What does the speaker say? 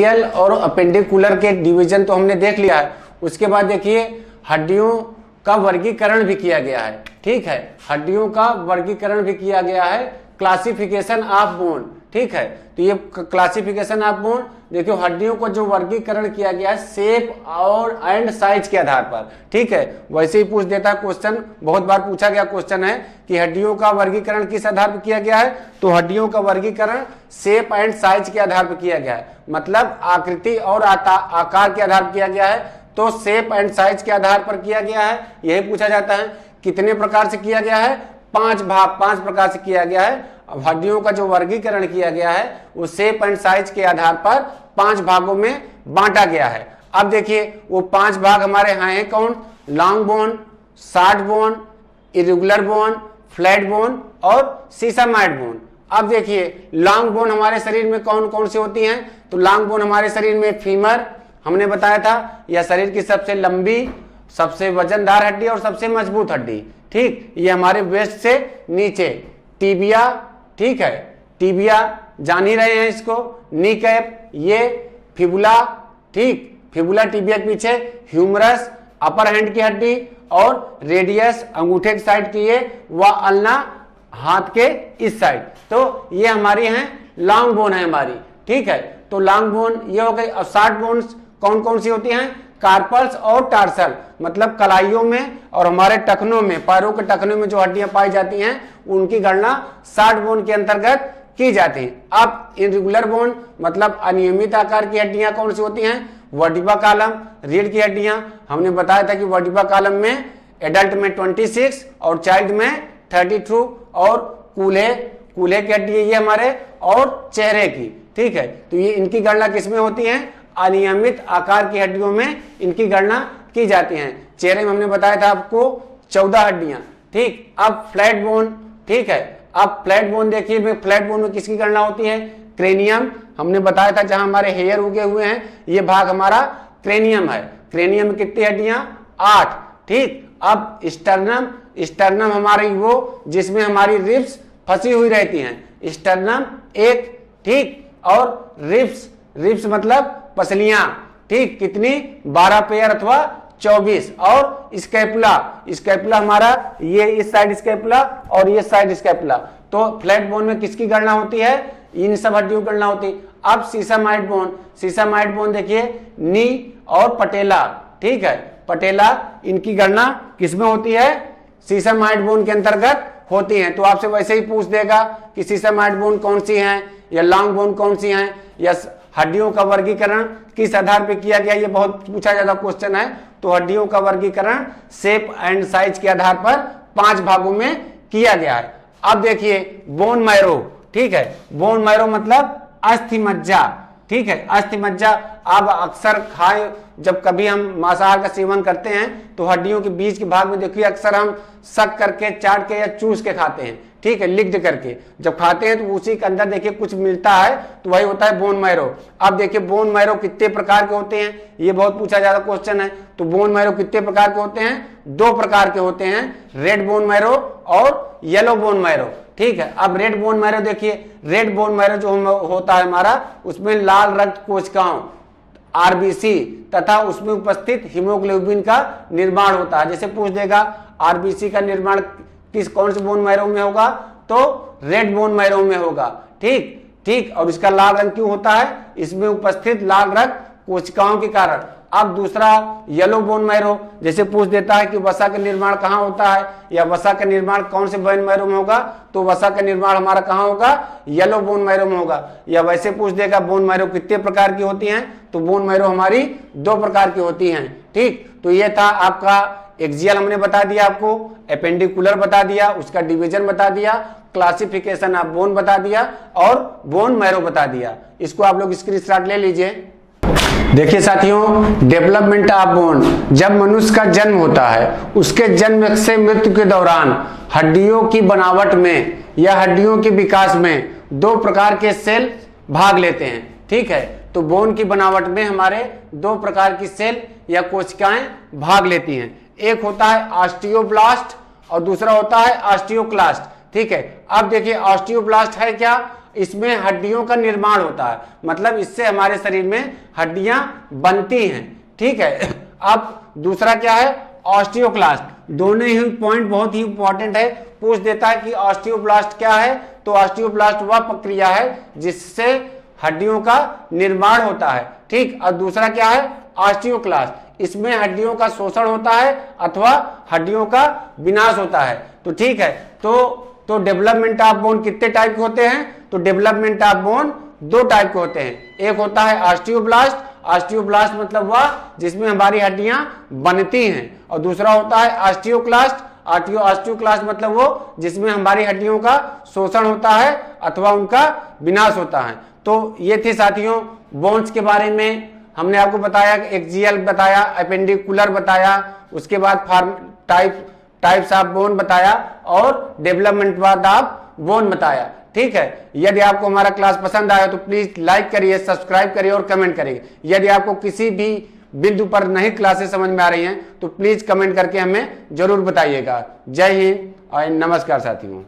Epithelial और appendicular के division तो हमने देख लिया है। उसके बाद देखिए हड्डियों का वर्गीकरण भी किया गया है। ठीक है, हड्डियों का वर्गीकरण भी किया गया है, क्लासिफिकेशन ऑफ बोन। ठीक है, तो ये क्लासिफिकेशन ऑफ बोन देखियो, हड्डियों को जो वर्गीकरण किया गया है शेप और एंड साइज के आधार पर। ठीक है, वैसे ही पूछ देता है क्वेश्चन, बहुत बार पूछा गया क्वेश्चन है कि हड्डियों का वर्गीकरण किस आधार पर किया गया है, तो हड्डियों का वर्गीकरण शेप एंड साइज के आधार पर किया गया है, मतलब आकृति और आकार के आधार पर किया गया है। तो शेप एंड साइज के आधार पर किया गया है, यही पूछा जाता है। कितने प्रकार से किया गया है, 5 प्रकार से किया गया है। अब हड्डियों का जो वर्गीकरण किया गया है वो शेप एंड साइज के आधार पर 5 भागों में बांटा गया है। अब देखिए वो 5 भाग हमारे यहाँ हैं कौन, long bone, short bone, irregular bone, flat bone और सीसामाइड बोन। अब देखिए लॉन्ग बोन हमारे शरीर में कौन कौन सी होती हैं, तो लॉन्ग बोन हमारे शरीर में फीमर हमने बताया था, यह शरीर की सबसे लंबी, सबसे वजनदार हड्डी और सबसे मजबूत हड्डी। ठीक, ये हमारे वेस्ट से नीचे। टीबिया, ठीक है, टीबिया जान ही रहे हैं इसको। नी कैप, ये फिबुला, ठीक, फिबुला टीबिया के पीछे, ह्यूमरस अपर हैंड की हड्डी और रेडियस अंगूठे की साइड की, ये व अल्ना हाथ के इस साइड। तो ये हमारी हैं लॉन्ग बोन है हमारी। ठीक है, तो लॉन्ग बोन ये हो गई। अब शॉर्ट बोन्स कौन कौन सी होती हैं, कार्पल्स और टार्सल, मतलब कलाइयों में और हमारे टखनों में, पैरों के टखनों में जो हड्डियां पाई जाती हैं उनकी गणना शॉर्ट बोन के अंतर्गत की जाती है। अब इरेगुलर बोन मतलब अनियमित आकार की हड्डियां कौन सी होती हैं, वर्टिब्रा कॉलम, रीढ़ की हड्डियां। हमने बताया था कि वर्टिब्रा कॉलम में एडल्ट में 26 और चाइल्ड में 32 और कूल्हे की हड्डी ये हमारे और चेहरे की। ठीक है, तो ये इनकी गणना किसमें होती है, अनियमित आकार की हड्डियों में इनकी गणना की जाती है। चेहरे में हमने बताया था आपको 14 हड्डियां। ठीक, अब फ्लैट बोन, ठीक है, अब फ्लैट बोन देखिए, फ्लैट बोन में किसकी गणना होती है, क्रेनियम। हमने बताया था जहां हमारे हेयर उगे हुए हैं ये भाग हमारा क्रेनियम है। क्रेनियम में कितनी हड्डियां, 8। ठीक, अब स्टर्नम हमारी वो जिसमें हमारी रिब्स फंसी हुई रहती हैं, स्टर्नम 1। ठीक, और रिब्स मतलब पसलियां, ठीक, कितनी, 12 पेयर अथवा 24। और स्कैपुला हमारा ये इस साइड स्कैपुला और ये साइड स्कैपुला। तो फ्लैट बोन में किसकी गणना होती है, इन सब हड्डियों की गणना होती है। अब सीसामाइड बोन देखिए, नी और पटेला। ठीक है, पटेला इनकी गणना किसमें होती है, सीसामाइड बोन के अंतर्गत होती है। तो आपसे वैसे ही पूछ देगा कि सीसामाइड बोन कौन सी हैं या लॉन्ग बोन कौन सी हैं, या हड्डियों का वर्गीकरण किस आधार पर किया गया, ये बहुत पूछा जाता क्वेश्चन है। तो हड्डियों का वर्गीकरण शेप एंड साइज के आधार पर 5 भागों में किया गया है। अब देखिए बोन मैरो, ठीक है, बोन मैरो मतलब अस्थि मज्जा। ठीक है, अस्थि मज्जा आप अक्सर खाए, जब कभी हम मांसाहार का सेवन करते हैं तो हड्डियों के बीच के भाग में देखिए अक्सर हम सक करके, चाट के या चूस के खाते हैं। ठीक है, लिक्ड करके जब खाते हैं तो उसी के अंदर देखिए कुछ मिलता है, तो वही होता है बोन मैरो। अब देखिए बोन मैरो कितने प्रकार के होते हैं, ये बहुत पूछा जाता क्वेश्चन है। तो बोन मैरो कितने प्रकार के होते हैं, 2 प्रकार के होते हैं, रेड बोन मैरो और येलो बोन मैरो। ठीक है, अब रेड बोन मैरो देखिए, रेड बोन मैरो जो होता है हमारा, उसमें लाल रक्त कोशिकाओं आरबीसी तथा उसमें उपस्थित हीमोग्लोबिन का निर्माण होता है। जैसे पूछ देगा आरबीसी का निर्माण कौन से बोन मैरो में होगा, तो रेड बोन मैरो में होगा। ठीक, और इसका लाल रंग क्यों होता है, इसमें उपस्थित लाल रक्त कोशिकाओं के कारण। अब दूसरा येलो बोन मैरो, जैसे पूछ देता है कि वसा का निर्माण कहाँ होता है या वसा का निर्माण कौन से बोन मैरो में होगा, तो वसा का निर्माण हमारा कहाँ होगा, येलो बोन मैरो में होगा। या वैसे पूछ देगा बोन मैरो कितने प्रकार की होती हैं, तो बोन मैरो हमारी 2 प्रकार की होती हैं। ठीक, तो ये था आपका एक्सियल, हमने बता दिया आपको, एपेंडिकुलर बता दिया, उसका डिवीजन बता दिया, क्लासिफिकेशन ऑफ बोन बता दिया और बोन मैरो बता दिया। इसको आप लोग स्क्रीनशॉट ले लीजिए। देखिए साथियों, डेवलपमेंट ऑफ बोन, जब मनुष्य का जन्म होता है उसके जन्म से मृत्यु के दौरान हड्डियों की बनावट में या हड्डियों के विकास में 2 प्रकार के सेल भाग लेते हैं। ठीक है, तो बोन की बनावट में हमारे 2 प्रकार की सेल या कोशिकाएं भाग लेती हैं। एक होता है ऑस्टियोब्लास्ट और दूसरा होता है ऑस्टियोक्लास्ट। ठीक है, अब देखिए ऑस्टियोब्लास्ट है क्या, इसमें हड्डियों का निर्माण होता है, मतलब इससे हमारे शरीर में हड्डियां बनती हैं। ठीक है। अब दूसरा क्या है, ऑस्टियोक्लास्ट। दोनों ही पॉइंट बहुत ही इंपॉर्टेंट है, पूछ देता है कि ऑस्टियोब्लास्ट क्या है, तो ऑस्टियोब्लास्ट वह प्रक्रिया है जिससे हड्डियों का निर्माण होता है। ठीक। और दूसरा क्या है, ऑस्टियोक्लास्ट, इसमें हड्डियों का शोषण होता है अथवा हड्डियों का विनाश होता है। तो ठीक है, तो डेवलपमेंट ऑफ बोन कितने टाइप के होते हैं, तो डेवलपमेंट ऑफ बोन 2 टाइप के होते हैं। एक होता है ऑस्टियोब्लास्ट, ऑस्टियोब्लास्ट मतलब वह जिसमें हमारी हड्डियां बनती हैं, और दूसरा होता है ऑस्टियोक्लास्ट, ऑस्टियोक्लास्ट मतलब वो जिसमें हमारी हड्डियों का शोषण होता है अथवा उनका विनाश होता है। तो ये थे साथियों बोन्स के बारे में। हमने आपको बताया, एक्सियल बताया, एपेंडिकुलर बताया, उसके बाद फॉर्म टाइप्स ऑफ बोन बताया और डेवलपमेंट ऑफ बोन बताया। ठीक है। यदि आपको हमारा क्लास पसंद आया तो प्लीज लाइक करिए, सब्सक्राइब करिए और कमेंट करिए। यदि आपको किसी भी बिंदु पर नहीं क्लासेस समझ में आ रही हैं तो प्लीज कमेंट करके हमें जरूर बताइएगा। जय हिंद और नमस्कार साथियों।